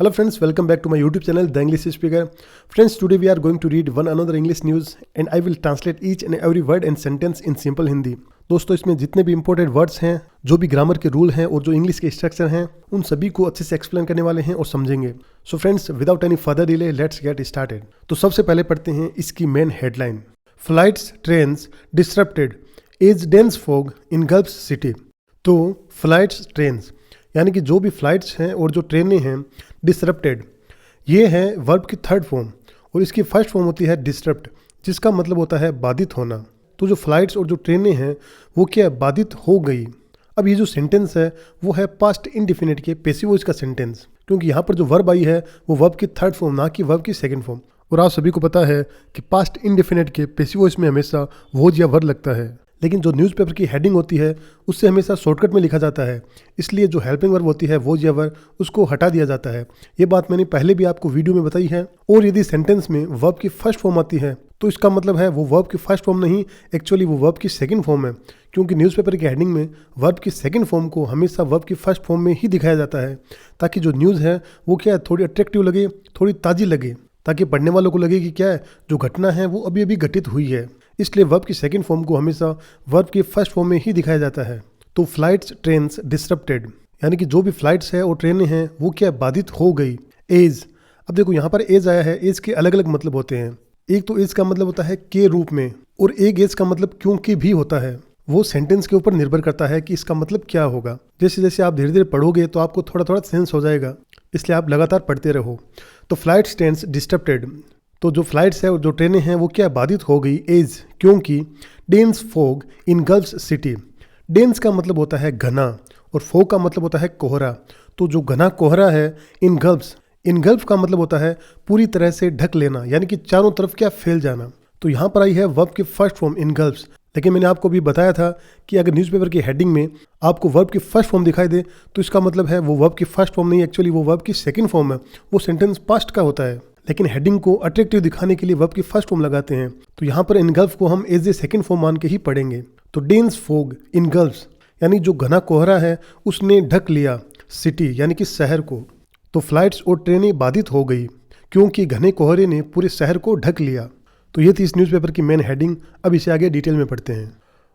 Hello friends, welcome back to my YouTube channel, The English Speaker. Friends, today we are going to read one another English news and I will translate each and every word and sentence in simple Hindi. दोस्तों, इसमें जितने भी important words हैं, जो भी grammar के rule हैं और जो इंग्लिश के स्ट्रक्चर हैं, उन सभी को अच्छे से एक्सप्लेन करने वाले हैं और समझेंगे. So friends, without any further delay let's get started. तो सबसे पहले पढ़ते हैं इसकी main headline. Flights trains disrupted as dense fog in gulf city. तो फ्लाइट्स ट्रेन्स यानी कि जो भी फ्लाइट्स हैं और जो ट्रेनें हैं, डिसरप्टेड, ये है वर्ब की थर्ड फॉर्म और इसकी फर्स्ट फॉर्म होती है डिसरप्ट, जिसका मतलब होता है बाधित होना. तो जो फ्लाइट्स और जो ट्रेनें हैं वो क्या है, बाधित हो गई. अब ये जो सेंटेंस है वो है पास्ट इंडिफिनिट के पैसिव वॉइस का सेंटेंस, क्योंकि यहाँ पर जो वर्ब आई है वो वर्ब की थर्ड फॉर्म, ना कि वर्ब की सेकंड फॉर्म. और आप सभी को पता है कि पास्ट इंडिफिनिट के पैसिव वॉइस में हमेशा वोज या वर्ब लगता है, लेकिन जो न्यूज़पेपर की हेडिंग होती है उससे हमेशा शॉर्टकट में लिखा जाता है, इसलिए जो हेल्पिंग वर्ब होती है वो या वर्ब उसको हटा दिया जाता है. ये बात मैंने पहले भी आपको वीडियो में बताई है. और यदि सेंटेंस में वर्ब की फर्स्ट फॉर्म आती है तो इसका मतलब है वो वर्ब की फर्स्ट फॉर्म नहीं, एक्चुअली वो वर्ब की सेकंड फॉर्म है, क्योंकि न्यूज़पेपर की हेडिंग में वर्ब की सेकंड फॉर्म को हमेशा वर्ब की फर्स्ट फॉर्म में ही दिखाया जाता है, ताकि जो न्यूज़ है वो क्या है, थोड़ी अट्रैक्टिव लगे, थोड़ी ताज़ी लगे, ताकि पढ़ने वालों को लगे कि क्या है, जो घटना है वो अभी अभी घटित हुई है. इसलिए वर्ब की सेकंड फॉर्म को हमेशा वर्ब की फर्स्ट फॉर्म में ही दिखाया जाता है. तो फ्लाइट्स ट्रेन्स डिसरप्टेड यानी कि जो भी फ्लाइट्स है और ट्रेनें हैं वो क्या बाधित हो गई. एज, अब देखो यहाँ पर एज आया है, एज के अलग अलग मतलब होते हैं. एक तो एज का मतलब होता है के रूप में, और एक एज का मतलब क्योंकि भी होता है. वो सेंटेंस के ऊपर निर्भर करता है कि इसका मतलब क्या होगा. जैसे जैसे आप धीरे धीरे पढ़ोगे तो आपको थोड़ा थोड़ा सेंस हो जाएगा, इसलिए आप लगातार पढ़ते रहो. तो फ्लाइट्स ट्रेन्स डिसरप्टेड, तो जो फ्लाइट्स है और जो ट्रेनें हैं वो क्या बाधित हो गई. एज, क्योंकि dense fog in gulf city. Dense का मतलब होता है घना और फॉग का मतलब होता है कोहरा. तो जो घना कोहरा है इन गल्फ का मतलब होता है पूरी तरह से ढक लेना, यानी कि चारों तरफ क्या फैल जाना. तो यहाँ पर आई है वर्ब की फर्स्ट फॉर्म इन गल्फ. लेकिन मैंने आपको भी बताया था कि अगर न्यूज़पेपर की हेडिंग में आपको वर्ब की फर्स्ट फॉर्म दिखाई दे तो इसका मतलब है वो वर्ब की फर्स्ट फॉर्म नहीं, एक्चुअली वो वर्ब की सेकंड फॉर्म है, वो सेंटेंस पास्ट का होता है. लेकिन हेडिंग को अट्रैक्टिव दिखाने के लिए वर्ब की फर्स्ट फॉर्म लगाते हैं. तो यहाँ पर इनगल्फ को हम एज ए सेकंड फॉर्म मान के ही पढ़ेंगे. तो डेंस फॉग इनगल्फ्स यानी जो घना कोहरा है उसने ढक लिया सिटी यानी कि शहर को. तो फ्लाइट्स और ट्रेनें बाधित हो गई क्योंकि घने कोहरे ने पूरे शहर को ढक लिया. तो ये थी इस न्यूज़पेपर की मेन हेडिंग. अब इसे आगे डिटेल में पढ़ते हैं.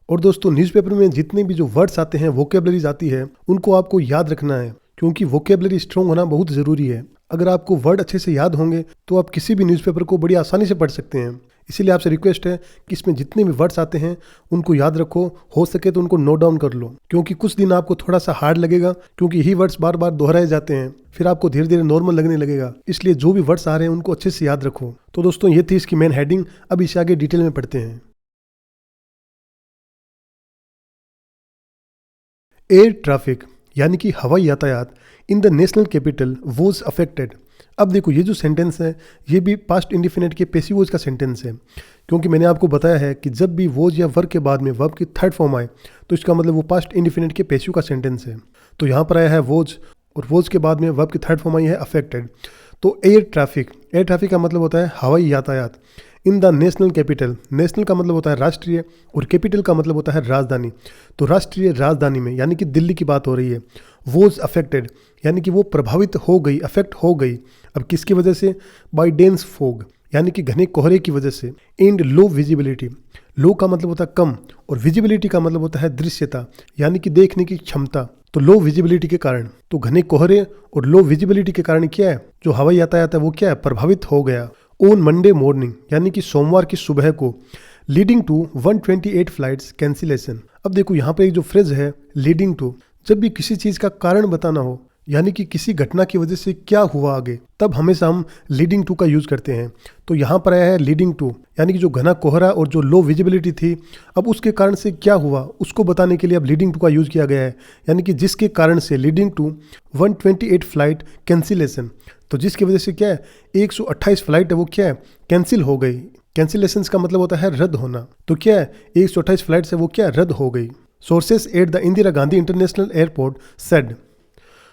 और दोस्तों, न्यूज़पेपर में जितने भी जो वर्ड्स आते हैं, वोकेबलरीज आती है, उनको आपको याद रखना है, क्योंकि वोकेबलरी स्ट्रॉन्ग होना बहुत ज़रूरी है. अगर आपको वर्ड अच्छे से याद होंगे तो आप किसी भी न्यूज़पेपर को बड़ी आसानी से पढ़ सकते हैं. इसीलिए आपसे रिक्वेस्ट है कि इसमें जितने भी वर्ड्स आते हैं उनको याद रखो, हो सके तो उनको नोट डाउन कर लो, क्योंकि कुछ दिन आपको थोड़ा सा हार्ड लगेगा, क्योंकि यही वर्ड्स बार बार दोहराए जाते हैं, फिर आपको धीरे धीरे नॉर्मल लगने लगेगा. इसलिए जो भी वर्ड्स आ रहे हैं उनको अच्छे से याद रखो. तो दोस्तों, ये थी इसकी मेन हेडिंग. अब इसे आगे डिटेल में पढ़ते हैं. एयर ट्रैफिक यानी कि हवाई यातायात in the national capital was affected. अब देखो, ये जो सेंटेंस है ये भी पास्ट इंडिफिनिट के पैसिव वॉइस का सेंटेंस है, क्योंकि मैंने आपको बताया है कि जब भी वॉज या वर्ब के बाद में वर्ब की थर्ड फॉर्म आए तो इसका मतलब वो पास्ट इंडिफिनिट के पैसिव का सेंटेंस है. तो यहाँ पर आया है वॉज और वॉज के बाद में वर्ब की थर्ड फॉर्म आई है अफेक्टेड. तो एयर ट्रैफिक का मतलब होता है हवाई यातायात. In the national capital, national का मतलब होता है राष्ट्रीय और कैपिटल का मतलब होता है राजधानी. तो राष्ट्रीय राजधानी में यानी कि दिल्ली की बात हो रही है. वॉज अफेक्टेड यानी कि वो प्रभावित हो गई, अफेक्ट हो गई. अब किसकी वजह से? बाय डेंस फॉग यानी कि घने कोहरे की वजह से. एंड लो विजिबिलिटी, लो का मतलब होता है कम और विजिबिलिटी का मतलब होता है दृश्यता यानी कि देखने की क्षमता. तो लो विजिबिलिटी के कारण, तो घने कोहरे और लो विजिबिलिटी के कारण क्या है, जो हवाई यातायात है वो क्या है, प्रभावित हो गया. ऑन मंडे मॉर्निंग यानी कि सोमवार की सुबह को, लीडिंग टू 128 फ्लाइट्स कैंसिलेशन. अब देखो, यहाँ पे एक जो फ्रेज है लीडिंग टू, जब भी किसी चीज़ का कारण बताना हो यानी कि किसी घटना की वजह से क्या हुआ आगे, तब हमेशा हम लीडिंग टू का यूज़ करते हैं. तो यहाँ पर आया है लीडिंग टू यानी कि जो घना कोहरा और जो लो विजिबिलिटी थी, अब उसके कारण से क्या हुआ उसको बताने के लिए अब लीडिंग टू का यूज़ किया गया है, यानी कि जिसके कारण से, लीडिंग टू 128 फ्लाइट कैंसिलेशन. तो जिसकी वजह से क्या है, 128 फ्लाइट है वो क्या है, कैंसिल हो गई. कैंसिलेशन का मतलब होता है रद्द होना. तो क्या है, 128 फ्लाइट है वो क्या रद्द हो गई. Sources at the Indira Gandhi international airport said.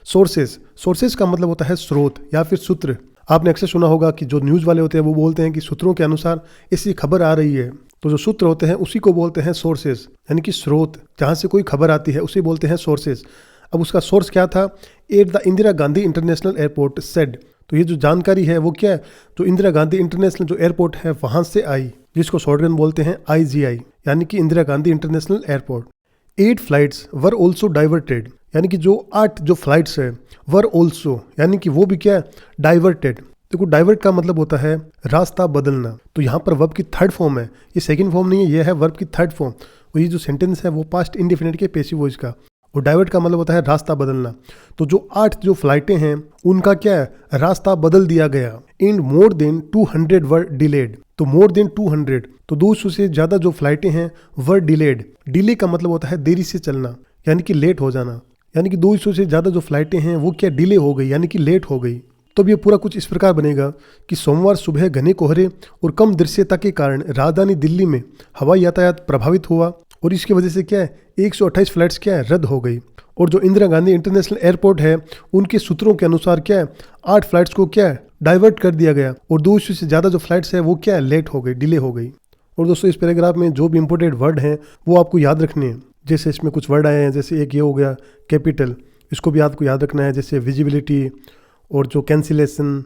Sources का मतलब होता है स्रोत या फिर सूत्र. आपने अक्सर सुना होगा कि जो न्यूज़ वाले होते हैं वो बोलते हैं कि सूत्रों के अनुसार ऐसी खबर आ रही है. तो जो सूत्र होते हैं उसी को बोलते हैं सोर्सेस, यानी कि स्रोत, जहाँ से कोई खबर आती है उसे बोलते हैं सोर्सेस. अब उसका सोर्स क्या था, at the Indira Gandhi international airport said. तो ये जो जानकारी है वो क्या है, जो इंदिरा गांधी इंटरनेशनल जो एयरपोर्ट है वहां से आई, जिसको शॉर्टकट बोलते हैं IGI, यानी कि Indira Gandhi international airport. 8 flights were also diverted, यानी कि जो 8 जो फ्लाइट्स है वर ऑल्सो, यानी कि वो भी क्या है, डाइवर्टेड। देखो डाइवर्ट का मतलब होता है रास्ता बदलना, तो यहाँ पर वर्ब की थर्ड फॉर्म है, ये सेकंड फॉर्म नहीं है, ये है वर्ब की थर्ड फॉर्म। और ये जो सेंटेंस है वो पास्ट इंडेफिनिट के पैसिव वॉइस का, और डाइवर्ट का मतलब होता है रास्ता बदलना। तो जो 8 जो फ्लाइटें हैं उनका क्या है, रास्ता बदल दिया गया। इन मोर देन 200 वर डिलेड, तो मोर देन 200, तो 200 से ज्यादा जो फ्लाइटें हैं वर डिलेड। डिले का मतलब होता है देरी से चलना, यानी कि लेट हो जाना, यानी कि 200 से ज्यादा जो फ्लाइटें हैं वो क्या डिले हो गई, यानी कि लेट हो गई। तो ये पूरा कुछ इस प्रकार बनेगा कि सोमवार सुबह घने कोहरे और कम दृश्यता के कारण राजधानी दिल्ली में हवाई यातायात प्रभावित हुआ, और इसकी वजह से क्या है 128 फ्लाइट्स क्या है रद्द हो गई। और जो इंदिरा गांधी इंटरनेशनल एयरपोर्ट है उनके सूत्रों के अनुसार क्या है 8 फ्लाइट्स को क्या है डाइवर्ट कर दिया गया, और 200 से ज़्यादा जो फ्लाइट्स है वो क्या है लेट हो गई, डिले हो गई। और दोस्तों इस पैराग्राफ में जो भी इंपॉर्टेंट वर्ड हैं वो आपको याद रखने हैं। जैसे इसमें कुछ वर्ड आए हैं, जैसे एक ये हो गया कैपिटल, इसको भी आपको याद रखना है, जैसे विजिबिलिटी और जो कैंसिलेशन,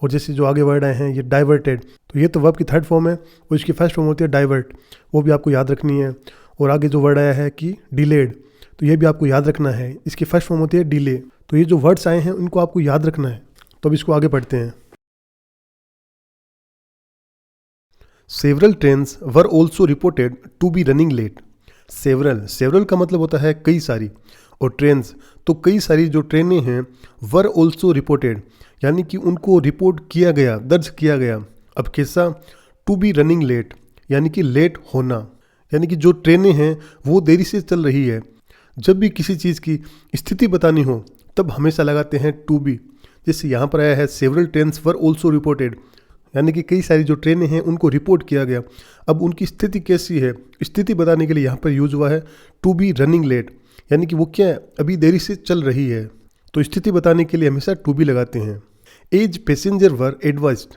और जैसे जो आगे वर्ड आए हैं ये डाइवर्टेड, तो ये तो वर्ब की थर्ड फॉर्म है और इसकी फर्स्ट फॉर्म होती है डाइवर्ट, वो भी आपको याद रखनी है। और आगे जो वर्ड आया है कि डिलेड, तो ये भी आपको याद रखना है, इसकी फर्स्ट फॉर्म होती है डिले। तो ये जो वर्ड्स आए हैं उनको आपको याद रखना है। तो अब इसको आगे पढ़ते हैं। Several trains were also reported to be running late. Several का मतलब होता है कई सारी, और ट्रेन्स तो कई सारी जो ट्रेनें हैं वर ऑल्सो रिपोर्टेड, यानी कि उनको रिपोर्ट किया गया, दर्ज किया गया। अब कैसा, टू बी रनिंग लेट, यानी कि लेट होना, यानी कि जो ट्रेनें हैं वो देरी से चल रही है। जब भी किसी चीज़ की स्थिति बतानी हो तब हमेशा लगाते हैं टू बी। जैसे यहाँ पर आया है several trains were also reported, यानी कि कई सारी जो ट्रेनें हैं उनको रिपोर्ट किया गया। अब उनकी स्थिति कैसी है, स्थिति बताने के लिए यहाँ पर यूज हुआ है टू बी रनिंग लेट, यानी कि वो क्या है अभी देरी से चल रही है। तो स्थिति बताने के लिए हमेशा टू बी लगाते हैं। एज पैसेंजर वर एडवाइज्ड,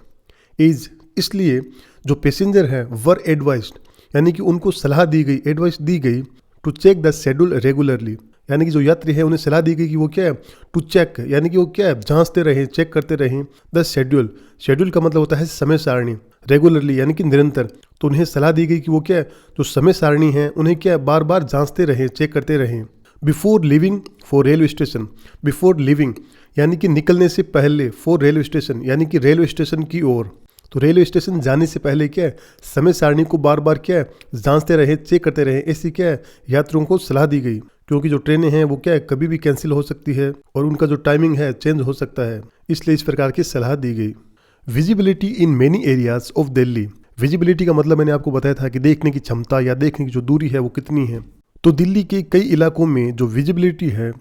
एज इसलिए जो पैसेंजर है वर एडवाइज्ड, यानी कि उनको सलाह दी गई, एडवाइस दी गई to check the schedule regularly, यानी कि जो यात्री है उन्हें सलाह दी गई कि वो क्या है टू चेक, यानी कि वो क्या है जांचते रहें, चेक करते रहें द शेड्यूल। शेड्यूल का मतलब होता है समय सारणी, रेगुलरली यानी कि निरंतर। तो उन्हें सलाह दी गई कि वो क्या है जो समय सारणी है उन्हें क्या है बार बार जांचते रहें, चेक करते रहें। Before living for railway station, before living यानी कि निकलने से पहले, फॉर रेलवे स्टेशन यानी कि रेलवे स्टेशन की ओर। तो रेलवे स्टेशन जाने से पहले क्या है समय सारणी को बार बार क्या है जांचते रहे, चेक करते रहे, ऐसी क्या है यात्रियों को सलाह दी गई। क्योंकि जो ट्रेनें हैं वो क्या है कभी भी कैंसिल हो सकती है और उनका जो टाइमिंग है चेंज हो सकता है, इसलिए इस प्रकार की सलाह दी गई। Visibility in many areas of Delhi, visibility का मतलब मैंने आपको बताया था कि देखने की क्षमता या देखने की जो दूरी है वो कितनी है। तो दिल्ली के कई इलाकों में जो विजिबिलिटी है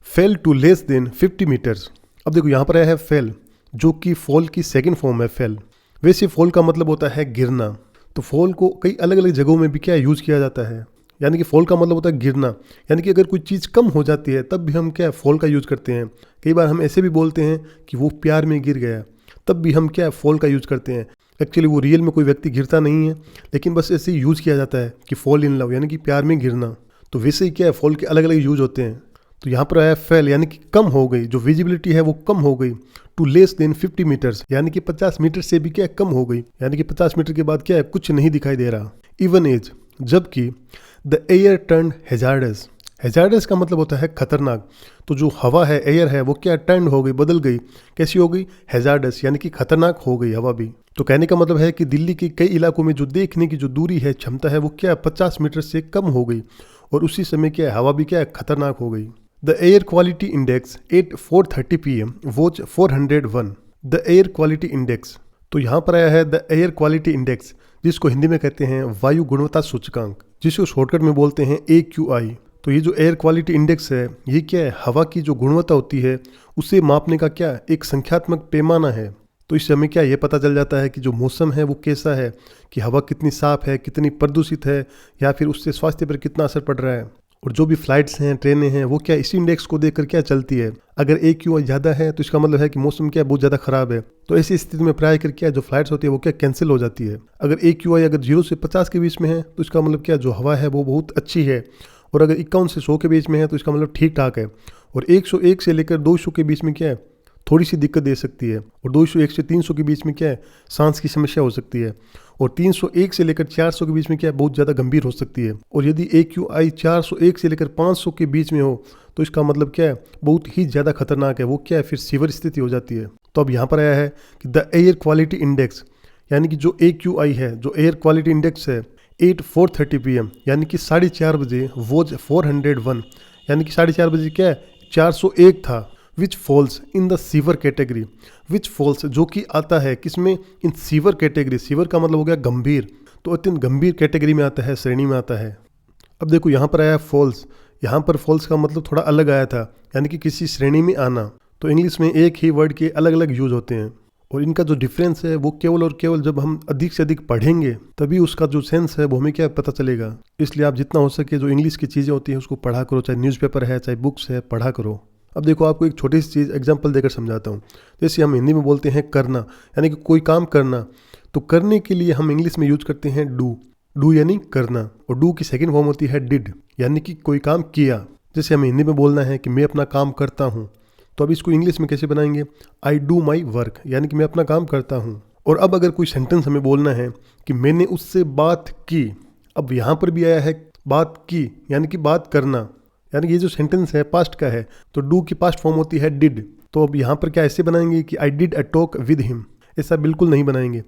fell to less than 50 metres. अब देखो यहाँ पर आया है फेल, जो कि फॉल की सेकेंड फॉर्म है फेल। वैसे फॉल का मतलब होता है गिरना, तो फॉल को कई अलग अलग जगहों में भी क्या यूज़ किया जाता है, यानी कि फॉल का मतलब होता है गिरना, यानी कि अगर कोई चीज़ कम हो जाती है तब भी हम क्या फॉल का यूज़ करते हैं। कई बार हम ऐसे भी बोलते हैं कि वो प्यार में गिर गया, तब भी हम क्या फॉल का यूज़ करते हैं। एक्चुअली वो रियल में कोई व्यक्ति गिरता नहीं है, लेकिन बस ऐसे ही यूज़ किया जाता है कि फॉल इन लव, यानी कि प्यार में गिरना। तो वैसे ही क्या है फॉल के अलग अलग यूज होते हैं। तो यहाँ पर आया फेल, यानी कि कम हो गई, जो विजिबिलिटी है वो कम हो गई। टू लेस देन 50 मीटर्स, यानी कि 50 मीटर से भी क्या कम हो गई, यानी कि 50 मीटर के बाद क्या है कुछ नहीं दिखाई दे रहा। इवन एज, जबकि the air turn hazards, hazards का मतलब होता है खतरनाक। तो जो हवा है, एयर है, वो क्या टर्न हो गई, बदल गई। कैसी हो गई, हैजार्डस, यानी कि खतरनाक हो गई हवा भी। तो कहने का मतलब है कि दिल्ली के कई इलाकों में जो देखने की जो दूरी है, क्षमता है, वो क्या 50 मीटर से कम हो गई, और उसी समय क्या है हवा भी क्या है खतरनाक हो गई। The air quality index at 4:30 PM was 401। The air quality index, तो यहाँ पर आया है द एयर क्वालिटी इंडेक्स, जिसको हिंदी में कहते हैं वायु गुणवत्ता सूचकांक, जिसको शॉर्टकट में बोलते हैं AQI। तो ये जो एयर क्वालिटी इंडेक्स है ये क्या है हवा की जो गुणवत्ता होती है उसे मापने का क्या एक संख्यात्मक पैमाना है। तो इससे हमें क्या ये पता चल जाता है कि जो मौसम है वो कैसा है, कि हवा कितनी साफ है, कितनी प्रदूषित है, या फिर उससे स्वास्थ्य पर कितना असर पड़ रहा है। और जो भी फ्लाइट्स हैं, ट्रेनें हैं, वो क्या इसी इंडेक्स को देखकर क्या चलती है। अगर AQI ज़्यादा है तो इसका मतलब है कि मौसम क्या बहुत ज़्यादा खराब है। तो ऐसी स्थिति में प्राय कर क्या जो फ्लाइट्स होती है वो क्या कैंसिल हो जाती है। अगर AQI अगर 0 से 50 के बीच में है तो इसका मतलब क्या जो हवा है वो बहुत अच्छी है और अगर 51 से 100 के बीच में है तो इसका मतलब ठीक ठाक है। और 101 से लेकर 200 के बीच में क्या है, थोड़ी सी दिक्कत दे सकती है। और 201 से 300 के बीच में क्या है, सांस की समस्या हो सकती है। और 301 से लेकर 400 के बीच में क्या है, बहुत ज़्यादा गंभीर हो सकती है। और यदि AQI 401 से लेकर 500 के बीच में हो तो इसका मतलब क्या है, बहुत ही ज़्यादा खतरनाक है, वो क्या है, फिर सीवियर स्थिति हो जाती है। तो अब यहाँ पर आया है कि द एयर क्वालिटी इंडेक्स, यानी कि जो AQI है, जो एयर क्वालिटी इंडेक्स है 4:30 PM यानी कि 4:30 बजे वॉज 401, यानी कि 4:30 बजे क्या है, 401 था। Which falls in the sewer category, which falls जो कि आता है किसमें, इन सीवर कैटेगरी। सीवर का मतलब हो गया गंभीर, तो अत्यंत गंभीर कैटेगरी में आता है, श्रेणी में आता है। अब देखो यहाँ पर आया फॉल्स, यहाँ पर फॉल्स का मतलब थोड़ा अलग आया था, यानी कि किसी श्रेणी में आना। तो इंग्लिश में एक ही वर्ड के अलग अलग यूज होते हैं और इनका जो डिफरेंस है वो केवल और केवल जब हम अधिक से अधिक पढ़ेंगे तभी उसका जो सेंस है वो हमें क्या पता चलेगा। इसलिए आप जितना हो सके जो इंग्लिश की चीज़ें होती हैं उसको पढ़ा करो, चाहे न्यूज़पेपर है चाहे बुक्स है, पढ़ा करो। अब देखो आपको एक छोटी सी चीज़ एग्जांपल देकर समझाता हूँ। जैसे हम हिंदी में बोलते हैं करना, यानी कि कोई काम करना, तो करने के लिए हम इंग्लिश में यूज करते हैं डू। डू यानी करना, और डू की सेकंड फॉर्म होती है डिड, यानी कि कोई काम किया। जैसे हमें हिंदी में बोलना है कि मैं अपना काम करता हूँ, तो अब इसको इंग्लिश में कैसे बनाएंगे, आई डू माई वर्क, यानी कि मैं अपना काम करता हूँ। और अब अगर कोई सेंटेंस हमें बोलना है कि मैंने उससे बात की, अब यहाँ पर भी आया है बात की, यानी कि बात करना, यानी कि ये जो सेंटेंस है पास्ट का है, तो डू की पास्ट फॉर्म होती है डिड। तो अब यहाँ पर क्या ऐसे बनाएंगे कि I did a talk with him, ऐसा बिल्कुल नहीं बनाएंगे।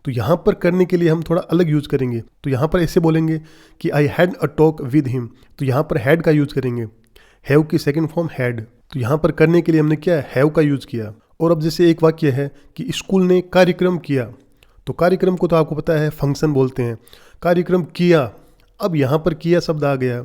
तो यहाँ पर करने के लिए हम थोड़ा अलग यूज करेंगे। तो यहाँ पर ऐसे बोलेंगे कि I had a talk with him, तो यहाँ पर हैड का यूज करेंगे। हैव की सेकंड फॉर्म हैड, तो यहाँ पर करने के लिए हमने क्या हैव का यूज किया। और अब जैसे एक वाक्य है कि स्कूल ने कार्यक्रम किया, तो कार्यक्रम को तो आपको पता है फंक्शन बोलते हैं, कार्यक्रम किया। अब यहाँ पर किया शब्द आ गया,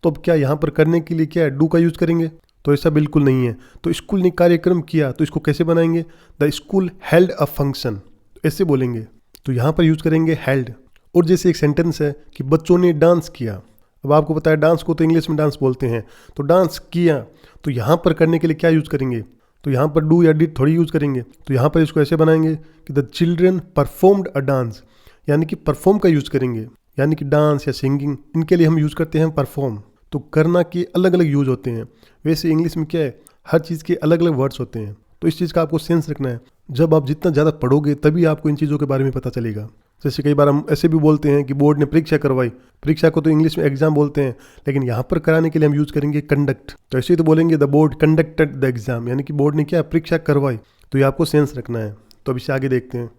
तो अब क्या यहाँ पर करने के लिए क्या डू का यूज करेंगे, तो ऐसा बिल्कुल नहीं है। तो स्कूल ने कार्यक्रम किया, तो इसको कैसे बनाएंगे, the school held a function, ऐसे बोलेंगे। तो यहाँ पर यूज करेंगे हेल्ड। और जैसे एक सेंटेंस है कि बच्चों ने डांस किया, अब आपको पता है डांस को तो इंग्लिश में डांस बोलते हैं, तो डांस किया, तो यहाँ पर करने के लिए क्या यूज करेंगे, तो यहाँ पर डू या डिड थोड़ी यूज करेंगे। तो यहाँ पर इसको ऐसे बनाएंगे कि the children performed a dance, यानी कि परफॉर्म का यूज करेंगे, यानी कि डांस या सिंगिंग, इनके लिए हम यूज करते हैं परफॉर्म। तो करना के अलग अलग यूज होते हैं। वैसे इंग्लिश में क्या है, हर चीज़ के अलग अलग वर्ड्स होते हैं, तो इस चीज़ का आपको सेंस रखना है। जब आप जितना ज़्यादा पढ़ोगे तभी आपको इन चीज़ों के बारे में पता चलेगा। जैसे कई बार हम ऐसे भी बोलते हैं कि बोर्ड ने परीक्षा करवाई, परीक्षा को तो इंग्लिश में एग्जाम बोलते हैं, लेकिन यहाँ पर कराने के लिए हम यूज करेंगे कंडक्ट। तो ऐसे ही तो बोलेंगे the board conducted the exam, यानी कि बोर्ड ने क्या परीक्षा करवाई। तो ये आपको सेंस रखना है। तो अब इसे आगे देखते हैं।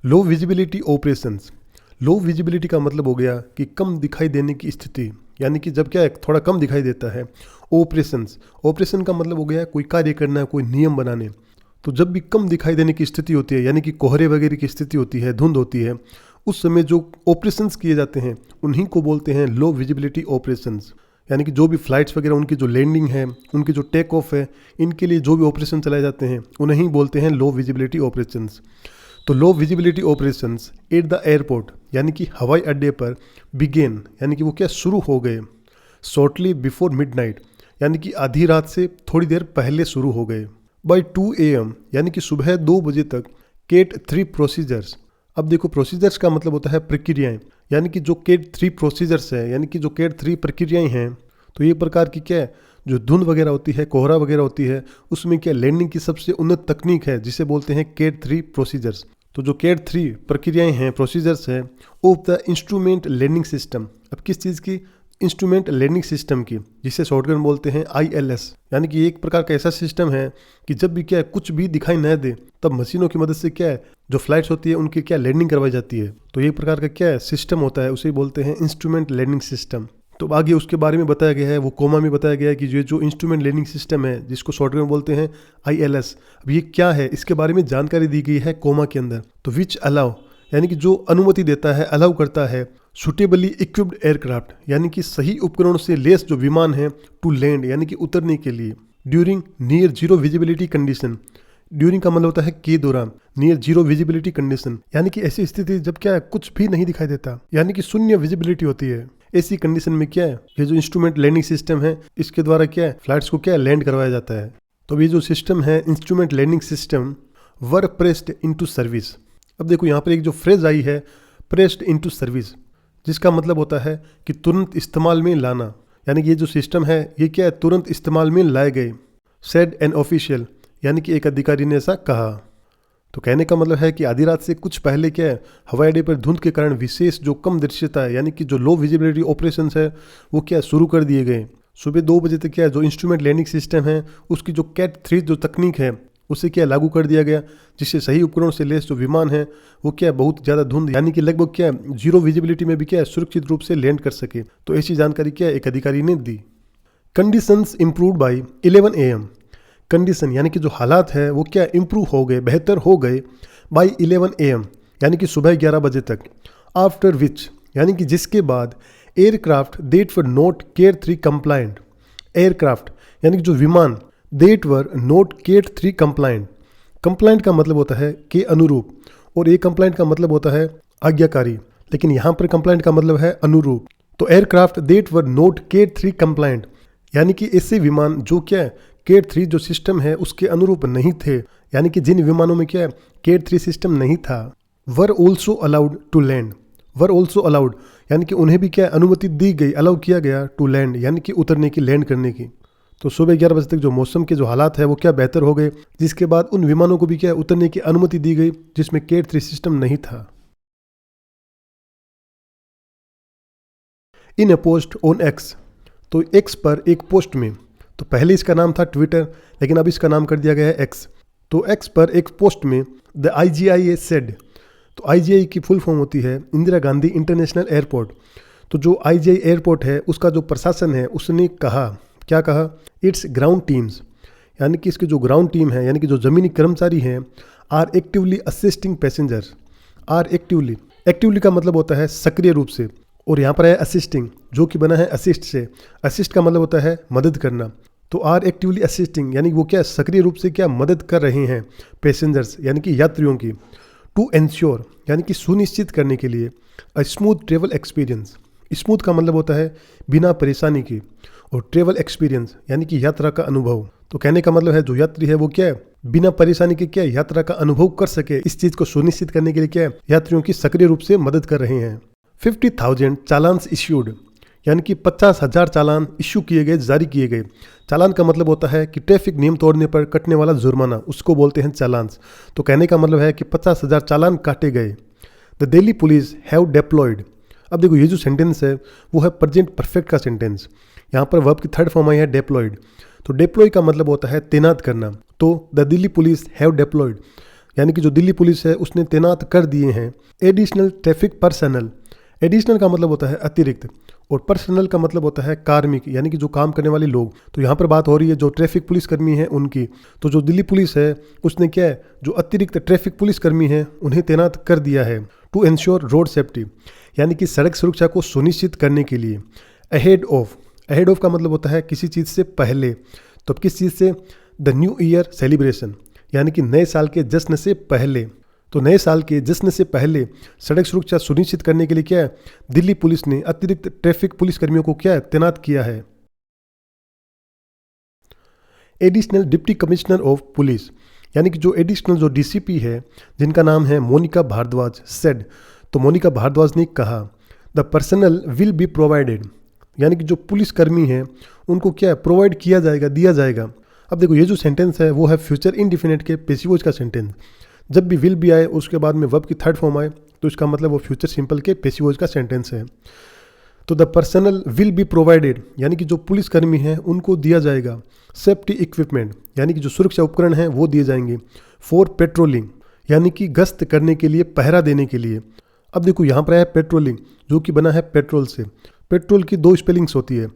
लो विजिबिलिटी ऑपरेशंस। लो विजिबिलिटी का मतलब हो गया कि कम दिखाई देने की स्थिति, यानी कि जब क्या है थोड़ा कम दिखाई देता है। ऑपरेशंस, ऑपरेशन का मतलब हो गया कोई कार्य करना, कोई नियम बनाने। तो जब भी कम दिखाई देने की स्थिति होती है, यानी कि कोहरे वगैरह की स्थिति होती है, धुंध होती है, उस समय जो ऑपरेशंस किए जाते हैं उन्हीं को बोलते हैं लो विजिबिलिटी ऑपरेशंस। यानी कि जो भी फ्लाइट्स वगैरह उनकी जो लैंडिंग है, उनकी जो टेक ऑफ है, इनके लिए जो भी ऑपरेशन चलाए जाते हैं उन्हें बोलते हैं लो विजिबिलिटी ऑपरेशंस। तो low visibility operations at the airport, यानी कि हवाई अड्डे पर, बिगेन यानी कि वो क्या शुरू हो गए, शॉर्टली बिफोर मिडनाइट यानी कि आधी रात से थोड़ी देर पहले शुरू हो गए, बाय 2 AM यानी कि सुबह 2 बजे तक, केट 3 प्रोसीजर्स। अब देखो प्रोसीजर्स का मतलब होता है प्रक्रियाएं, यानी कि जो केट 3 प्रोसीजर्स है, यानी कि जो केट 3 प्रक्रियाएं हैं, तो ये प्रकार की क्या है जो धुंध वगैरह होती है, कोहरा वगैरह होती है, उसमें क्या लैंडिंग की सबसे उन्नत तकनीक है जिसे बोलते हैं केट 3 प्रोसीजर्स। तो जो केट 3 प्रक्रियाएं हैं, प्रोसीजर्स है of the instrument landing system. अब किस चीज़ की, इंस्ट्रूमेंट लैंडिंग सिस्टम की, जिसे शॉर्टकट बोलते हैं ILS। यानी कि एक प्रकार का ऐसा सिस्टम है कि जब भी क्या है कुछ भी दिखाई न दे तब मशीनों की मदद से क्या है जो फ्लाइट्स होती है उनकी क्या लैंडिंग करवाई जाती है। तो ये प्रकार का क्या है सिस्टम होता है, उसे बोलते हैं इंस्ट्रूमेंट लैंडिंग सिस्टम। तो आगे उसके बारे में बताया गया है, वो कोमा में बताया गया है कि ये जो इंस्ट्रूमेंट लैंडिंग सिस्टम है जिसको शॉर्टकट में बोलते हैं ILS, अब ये क्या है इसके बारे में जानकारी दी गई है कोमा के अंदर। तो विच अलाउ यानी कि जो अनुमति देता है, अलाउ करता है, सुटेबली इक्विप्ड एयरक्राफ्ट यानी कि सही उपकरणों से लेस जो विमान है, टू लैंड यानी कि उतरने के लिए, during near zero visibility condition. During का मतलब होता है के दौरान, नियर जीरो विजिबिलिटी कंडीशन यानी कि ऐसी स्थिति जब क्या है कुछ भी नहीं दिखाई देता, यानी कि शून्य विजिबिलिटी होती है। ऐसी कंडीशन में क्या है ये जो इंस्ट्रूमेंट लैंडिंग सिस्टम है इसके द्वारा क्या है फ्लाइट्स को क्या है लैंड करवाया जाता है। तो ये जो सिस्टम है इंस्ट्रूमेंट लैंडिंग सिस्टम वर प्रेस्ड इनटू सर्विस। अब देखो यहाँ पर एक जो फ्रेज आई है प्रेस्ड इनटू सर्विस, जिसका मतलब होता है कि तुरंत इस्तेमाल में लाना, यानी कि ये जो सिस्टम है ये क्या है, तुरंत इस्तेमाल में लाए गए। सेड एन ऑफिशियल, यानी कि एक अधिकारी ने ऐसा कहा। तो कहने का मतलब है कि आधी रात से कुछ पहले क्या है, हवाई अड्डे पर धुंध के कारण विशेष जो कम दृश्यता है, यानी कि जो लो विजिबिलिटी ऑपरेशंस है वो क्या शुरू कर दिए गए। सुबह 2 बजे तक क्या है, जो इंस्ट्रूमेंट लैंडिंग सिस्टम है उसकी जो कैट 3 जो तकनीक है उसे क्या लागू कर दिया गया, जिससे सही उपकरणों से लेस जो विमान है वो क्या बहुत ज़्यादा धुंध, यानी कि लगभग क्या जीरो विजिबिलिटी में भी क्या सुरक्षित रूप से लैंड कर सके। तो ऐसी जानकारी क्या एक अधिकारी ने दी। Conditions improved by 11 AM, condition यानी कि जो हालात है वो क्या इम्प्रूव हो गए, बेहतर हो गए बाई 11 AM, यानी कि सुबह 11 बजे तक। आफ्टर विच, यानी कि जिसके बाद aircraft that were not care 3 compliant, aircraft यानी कि जो विमान that were not care 3 compliant, compliant का मतलब होता है के अनुरूप, और ए कंप्लाइंट का मतलब होता है आज्ञाकारी, लेकिन यहाँ पर कंप्लाइंट का मतलब है अनुरूप। तो aircraft that were not care 3 compliant, यानी कि ऐसे विमान जो क्या है केयर 3 जो सिस्टम है उसके अनुरूप नहीं थे, यानी कि जिन विमानों में क्या केयर 3 सिस्टम नहीं था। Were also allowed to land, were also allowed यानी कि उन्हें भी क्या अनुमति दी गई, अलाउ किया गया टू लैंड, यानी कि उतरने की, लैंड करने की। तो सुबह 11 बजे तक जो मौसम के जो हालात है वो क्या बेहतर हो गए, जिसके बाद उन विमानों को भी क्या उतरने की अनुमति दी गई जिसमें केयर 3 सिस्टम नहीं था। इन अ पोस्ट ऑन एक्स, तो एक्स पर एक पोस्ट में, तो पहले इसका नाम था ट्विटर लेकिन अब इसका नाम कर दिया गया है एक्स। तो एक्स पर एक पोस्ट में द IGIA सेड, तो IGI की फुल फॉर्म होती है इंदिरा गांधी इंटरनेशनल एयरपोर्ट। तो जो IGI एयरपोर्ट है उसका जो प्रशासन है उसने कहा, क्या कहा, इट्स ग्राउंड टीम्स, यानी कि इसकी जो ग्राउंड टीम है यानी कि जो ज़मीनी कर्मचारी हैं, are actively assisting passengers, are actively, actively का मतलब होता है सक्रिय रूप से, और यहाँ पर है असिस्टिंग जो कि बना है असिस्ट से, असिस्ट का मतलब होता है मदद करना। तो आर एक्टिवली असिस्टिंग यानी कि वो क्या सक्रिय रूप से क्या मदद कर रहे हैं पैसेंजर्स यानी कि यात्रियों की। टू एंश्योर यानी कि सुनिश्चित करने के लिए a smooth travel experience, smooth का मतलब होता है बिना परेशानी की, और ट्रेवल एक्सपीरियंस यानी कि यात्रा का अनुभव। तो कहने का मतलब है जो यात्री है वो क्या है बिना परेशानी के क्या यात्रा का अनुभव कर सके, इस चीज़ को सुनिश्चित करने के लिए क्या यात्रियों की सक्रिय रूप से मदद कर रहे हैं। 50,000 चालान्स इश्यूड, यानी कि 50,000 चालान इश्यू किए गए, जारी किए गए। चालान का मतलब होता है कि ट्रैफिक नियम तोड़ने पर कटने वाला जुर्माना, उसको बोलते हैं चालान्स। तो कहने का मतलब है कि 50,000 चालान काटे गए। The Delhi police have deployed, अब देखो ये जो सेंटेंस है वो है प्रेजेंट परफेक्ट का सेंटेंस, यहाँ पर वर्ब की थर्ड फॉर्म आई है डेप्लॉयड। तो डेप्लॉय का मतलब होता है तैनात करना। तो the Delhi police have deployed यानी कि जो दिल्ली पुलिस है उसने तैनात कर दिए हैं एडिशनल ट्रैफिक पर्सनल, एडिशनल का मतलब होता है अतिरिक्त, और पर्सनल का मतलब होता है कार्मिक यानी कि जो काम करने वाले लोग। तो यहाँ पर बात हो रही है जो ट्रैफिक पुलिस कर्मी हैं उनकी। तो जो दिल्ली पुलिस है उसने क्या है जो अतिरिक्त ट्रैफिक पुलिस कर्मी हैं उन्हें तैनात कर दिया है। टू एंश्योर रोड सेफ्टी यानी कि सड़क सुरक्षा को सुनिश्चित करने के लिए। अहेड ऑफ, अहेड ऑफ का मतलब होता है किसी चीज़ से पहले। तो किस चीज़ से, द न्यू ईयर सेलिब्रेशन यानी कि नए साल के जश्न से पहले। तो नए साल के जश्न से पहले सड़क सुरक्षा सुनिश्चित करने के लिए क्या है दिल्ली पुलिस ने अतिरिक्त ट्रैफिक पुलिस कर्मियों को क्या है तैनात किया है। Additional deputy commissioner of police यानी कि जो एडिशनल जो DCP है जिनका नाम है मोनिका भारद्वाज सेड, तो मोनिका भारद्वाज ने कहा the personal will be provided यानी कि जो पुलिसकर्मी हैं उनको क्या प्रोवाइड किया जाएगा, दिया जाएगा। अब देखो ये जो सेंटेंस है वो है फ्यूचर इंडिफिनिट के पेसिवोज का सेंटेंस। जब भी विल भी आए उसके बाद में वर्ब की थर्ड फॉर्म आए तो इसका मतलब वो फ्यूचर सिंपल के पेसिवोज का सेंटेंस है। तो the personal will be provided यानी कि जो पुलिसकर्मी हैं उनको दिया जाएगा सेफ्टी इक्विपमेंट यानी कि जो सुरक्षा उपकरण हैं वो दिए जाएंगे। फॉर पेट्रोलिंग यानी कि गश्त करने के लिए, पहरा देने के लिए। अब देखो यहाँ पर है पेट्रोलिंग जो कि बना है पेट्रोल से। पेट्रोल की 2 स्पेलिंग्स होती है,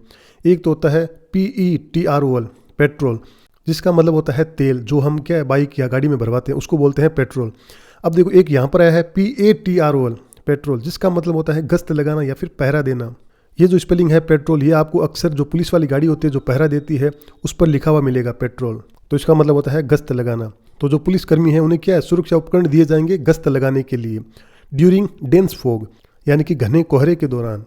एक तो होता है PETROL पेट्रोल जिसका मतलब होता है तेल, जो हम क्या बाइक या गाड़ी में भरवाते हैं उसको बोलते हैं पेट्रोल। अब देखो एक यहाँ पर आया है PATROL पेट्रोल जिसका मतलब होता है गश्त लगाना या फिर पहरा देना। ये जो स्पेलिंग है पेट्रोल ये आपको अक्सर जो पुलिस वाली गाड़ी होती है जो पहरा देती है उस पर लिखा हुआ मिलेगा पेट्रोल, तो इसका मतलब होता है गश्त लगाना। तो जो पुलिसकर्मी हैं उन्हें क्या है सुरक्षा उपकरण दिए जाएंगे गश्त लगाने के लिए। ड्यूरिंग डेंस फॉग यानी कि घने कोहरे के दौरान।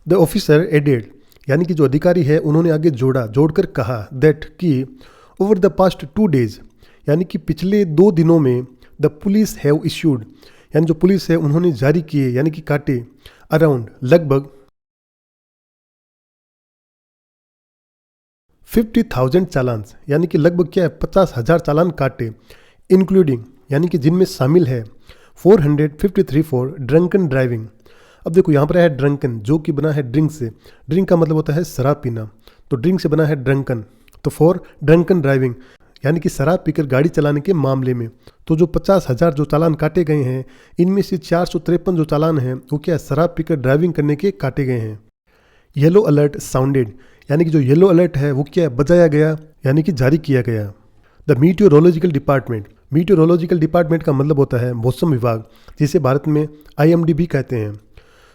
द ऑफिसर एडेड यानी कि जो अधिकारी है उन्होंने आगे जोड़कर कहा दैट कि ओवर द पास्ट 2 days यानी कि पिछले 2 दिनों में द पुलिस हैव इश्यूड यानी जो पुलिस है उन्होंने जारी किए यानी कि काटे अराउंड लगभग 50,000 चालान, यानी कि लगभग क्या है 50,000 चालान काटे, इंक्लूडिंग यानी कि जिनमें शामिल है 453 फॉर ड्रंकन ड्राइविंग। अब देखो यहाँ पर है ड्रंकन, जो कि बना है ड्रिंक से, ड्रिंक का मतलब होता है शराब पीना, तो ड्रिंक से बना है ड्रंकन, तो फॉर ड्रंकन ड्राइविंग यानी कि शराब पीकर गाड़ी चलाने के मामले में। तो जो 50,000 जो चालान काटे गए हैं, इनमें से 453 जो चालान हैं वो क्या शराब पीकर ड्राइविंग करने के काटे गए हैं। येलो अलर्ट साउंडेड, यानी कि जो येलो अलर्ट है वो क्या बजाया गया यानी कि जारी किया गया। The meteorological department, meteorological department का मतलब होता है मौसम विभाग, जिसे भारत में IMD भी कहते हैं।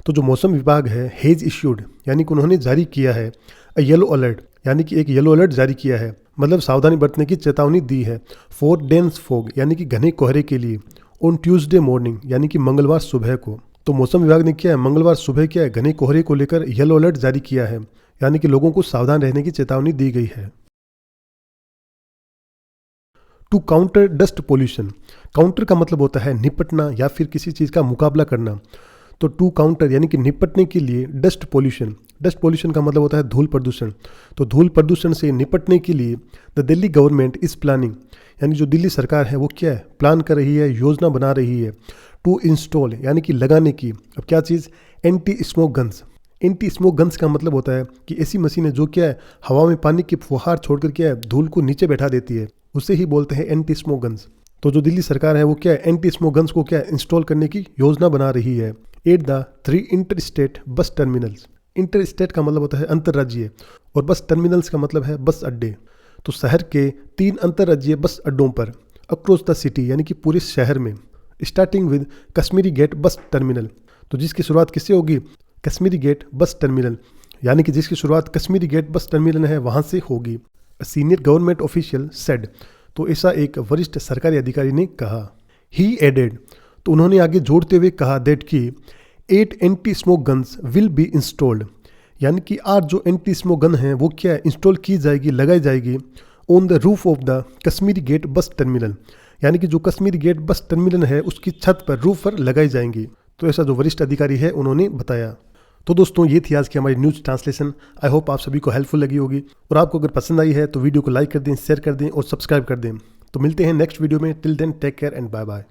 तो जो मौसम विभाग है हेज इश्यूड, यानी कि उन्होंने जारी किया है येलो अलर्ट, यानी कि एक येलो अलर्ट जारी किया है, मतलब सावधानी बरतने की चेतावनी दी है फॉर डेंस फोग, यानी कि घने कोहरे के लिए, ऑन ट्यूसडे मॉर्निंग, यानी कि मंगलवार सुबह को। तो मौसम विभाग ने क्या है मंगलवार सुबह क्या है घने कोहरे को लेकर येलो अलर्ट जारी किया है, यानी कि लोगों को सावधान रहने की चेतावनी दी गई है। To counter dust pollution, counter का मतलब होता है निपटना या फिर किसी चीज़ का मुकाबला करना। तो टू काउंटर यानी कि निपटने के लिए डस्ट पोल्यूशन, डस्ट पोल्यूशन का मतलब होता है धूल प्रदूषण। तो धूल प्रदूषण से निपटने के लिए the Delhi government is planning, यानी जो दिल्ली सरकार है वो क्या है प्लान कर रही है, योजना बना रही है टू इंस्टॉल, यानी कि लगाने की। अब क्या चीज़, anti smoke guns. Anti smoke guns का मतलब होता है कि ऐसी मशीनें जो क्या है हवा में पानी की फुहार छोड़कर क्या है धूल को नीचे बैठा देती है, उसे ही बोलते हैं एंटी स्मोक गन्स। तो जो दिल्ली सरकार है वो क्या है एंटी स्मोक गन्स को क्या इंस्टॉल करने की योजना बना रही है at the 3 inter state bus terminals. Inter state का मतलब होता है अंतर्राज्यीय, और बस टर्मिनल्स का मतलब है बस अड्डे। तो शहर के 3 अंतर्राज्यीय बस अड्डों पर अक्रॉस द सिटी, यानी कि पूरे शहर में, starting with Kashmiri Gate bus terminal. तो जिसकी शुरुआत किससे होगी, कश्मीरी गेट बस टर्मिनल, यानी कि जिसकी शुरुआत कश्मीरी गेट बस टर्मिनल है वहाँ से होगी। सीनियर गवर्नमेंट ऑफिशियल सेड, तो ऐसा एक वरिष्ठ सरकारी अधिकारी ने कहा। ही एडेड, तो उन्होंने आगे जोड़ते हुए कहा दैट कि 8 anti smoke guns will be installed, यानी कि 8 जो एंटी स्मोक गन हैं वो क्या इंस्टॉल की जाएगी, लगाई जाएगी on the roof of the Kashmiri Gate bus terminal, यानी कि जो कश्मीरी गेट बस टर्मिनल है उसकी छत पर, रूफ पर लगाई जाएंगी। तो ऐसा जो वरिष्ठ अधिकारी है उन्होंने बताया। तो दोस्तों ये थी आज की हमारी न्यूज़ ट्रांसलेशन। आई होप आप सभी को हेल्पफुल लगी होगी, और आपको अगर पसंद आई है तो वीडियो को लाइक कर दें, शेयर कर दें और सब्सक्राइब कर दें। तो मिलते हैं नेक्स्ट वीडियो में। Till then take care and bye bye.